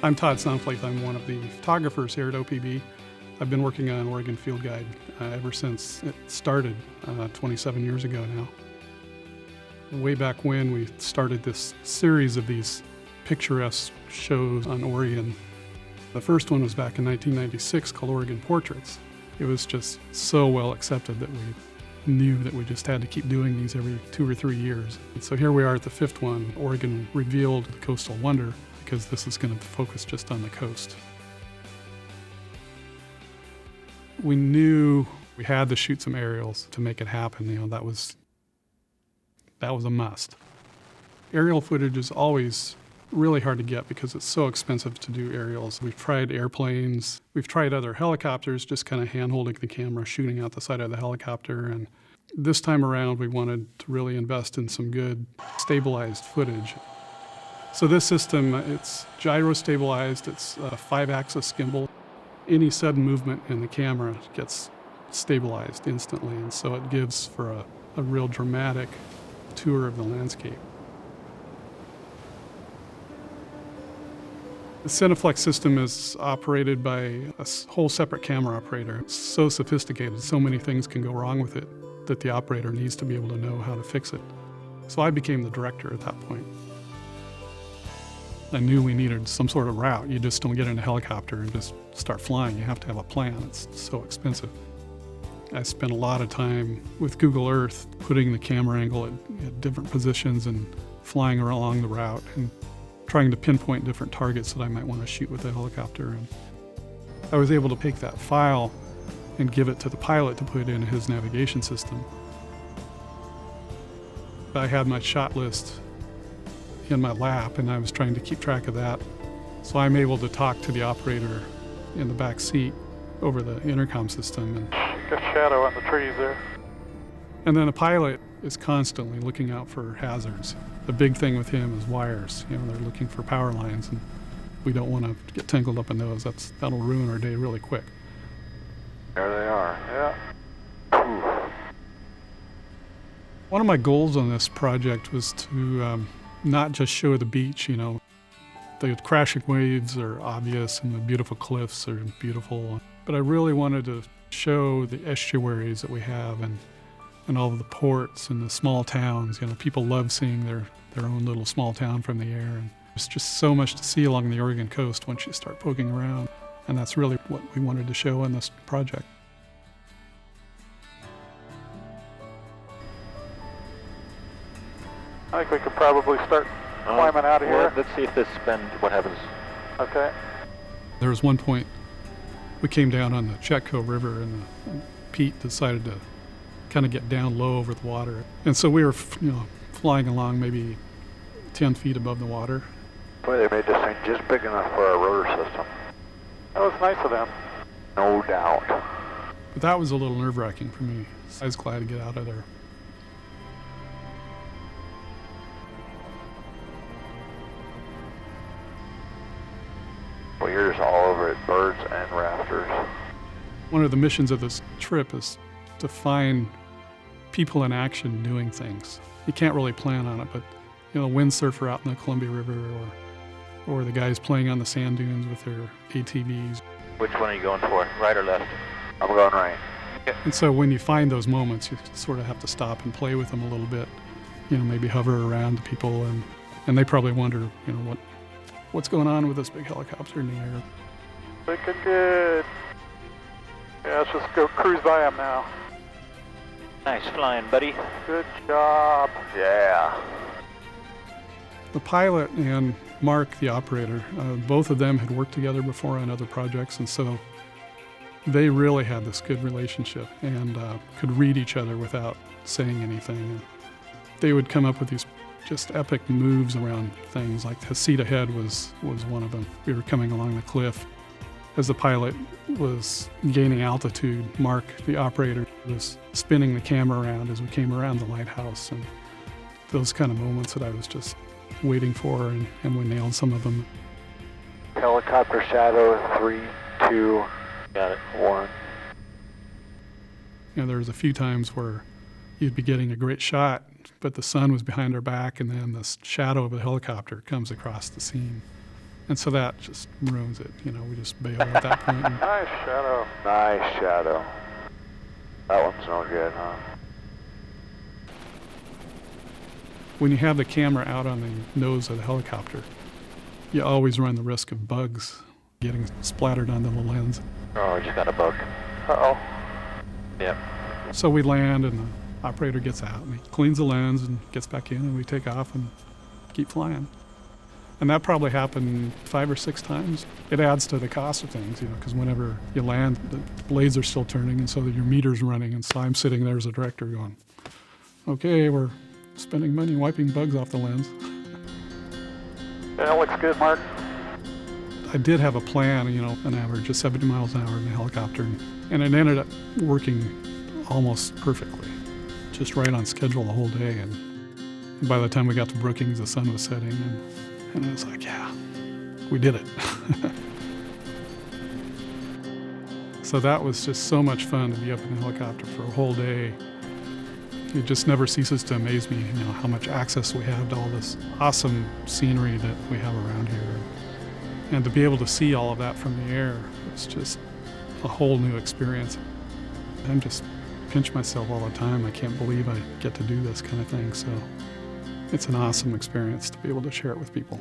I'm Todd Sunfleet. I'm one of the photographers here at OPB. I've been working on Oregon Field Guide ever since it started 27 years ago now. Way back when we started this series of these picturesque shows on Oregon. The first one was back in 1996 called Oregon Portraits. It was just so well accepted that we knew that we just had to keep doing these every 2 or 3 years. And so here we are at the fifth one, Oregon Revealed Coastal Wonder, because this is going to focus just on the coast. We knew we had to shoot some aerials to make it happen. You know, that was a must. Aerial footage is always really hard to get because it's so expensive to do aerials. We've tried airplanes, we've tried other helicopters, just kind of hand-holding the camera, shooting out the side of the helicopter. And this time around, we wanted to really invest in some good stabilized footage. So this system, it's gyro-stabilized, it's a 5-axis gimbal. Any sudden movement in the camera gets stabilized instantly, and so it gives for a real dramatic tour of the landscape. The Cineflex system is operated by a whole separate camera operator. It's so sophisticated, so many things can go wrong with it that the operator needs to be able to know how to fix it. So I became the director at that point. I knew we needed some sort of route. You just don't get in a helicopter and just start flying. You have to have a plan. It's so expensive. I spent a lot of time with Google Earth putting the camera angle at different positions and flying along the route and trying to pinpoint different targets that I might want to shoot with the helicopter. And I was able to take that file and give it to the pilot to put in his navigation system. I had my shot list in my lap, and I was trying to keep track of that. So I'm able to talk to the operator in the back seat over the intercom system. And got shadow on the trees there. And then the pilot is constantly looking out for hazards. The big thing with him is wires. You know, they're looking for power lines, and we don't want to get tangled up in those. That'll ruin our day really quick. There they are, yeah. Ooh. One of my goals on this project was to not just show the beach, you know. The crashing waves are obvious and the beautiful cliffs are beautiful, but I really wanted to show the estuaries that we have and all of the ports and the small towns. You know, people love seeing their own little small town from the air. And there's just so much to see along the Oregon coast once you start poking around. And that's really what we wanted to show in this project. I think we could probably start climbing out of here. Let's see if this spins, what happens. Okay. There was one point we came down on the Chetco River and Pete decided to kind of get down low over the water. And so we were, flying along maybe 10 feet above the water. Boy, they made this thing just big enough for our rotor system. That was nice of them. No doubt. But that was a little nerve-wracking for me. I was glad to get out of there. Well, you're just all over it, birds and rafters. One of the missions of this trip is to find people in action doing things. You can't really plan on it, but windsurfer out in the Columbia River or the guys playing on the sand dunes with their ATVs. Which one are you going for, right or left? I'm going right. And so when you find those moments, you sort of have to stop and play with them a little bit. Maybe hover around the people, and they probably wonder, what's going on with this big helicopter in the air. Looking good. Yeah, let's just go cruise by them now. Nice flying, buddy. Good job. Yeah. The pilot and Mark, the operator, both of them had worked together before on other projects, and so they really had this good relationship and could read each other without saying anything. And they would come up with these just epic moves around things, like the seat ahead was one of them. We were coming along the cliff. As the pilot was gaining altitude, Mark, the operator, was spinning the camera around as we came around the lighthouse. And those kind of moments that I was just waiting for, and we nailed some of them. Helicopter shadow, 3, 2, got it, 1. There was a few times where you'd be getting a great shot, but the sun was behind our back, and then this shadow of a helicopter comes across the scene. And so that just ruins it. You know, we just bail at that point. And Nice shadow. Nice shadow. That one's no good, huh? when you have the camera out on the nose of the helicopter, you always run the risk of bugs getting splattered onto the lens. Oh, just got a bug. Uh-oh. Yep. So we land and the operator gets out and he cleans the lens and gets back in and we take off and keep flying. And that probably happened 5 or 6 times. It adds to the cost of things, you know, because whenever you land, the blades are still turning and so that your meter's running. And so I'm sitting there as a director going, okay, we're spending money wiping bugs off the lens. Yeah, looks good, Mark. I did have a plan, you know, an average of 70 miles an hour in the helicopter, and it ended up working almost perfectly, just right on schedule the whole day. And by the time we got to Brookings, the sun was setting, and I was like, yeah, we did it. So that was just so much fun to be up in the helicopter for a whole day. It just never ceases to amaze me, you know, how much access we have to all this awesome scenery that we have around here. And to be able to see all of that from the air, it's just a whole new experience. I'm just pinch myself all the time. I can't believe I get to do this kind of thing. So it's an awesome experience to be able to share it with people.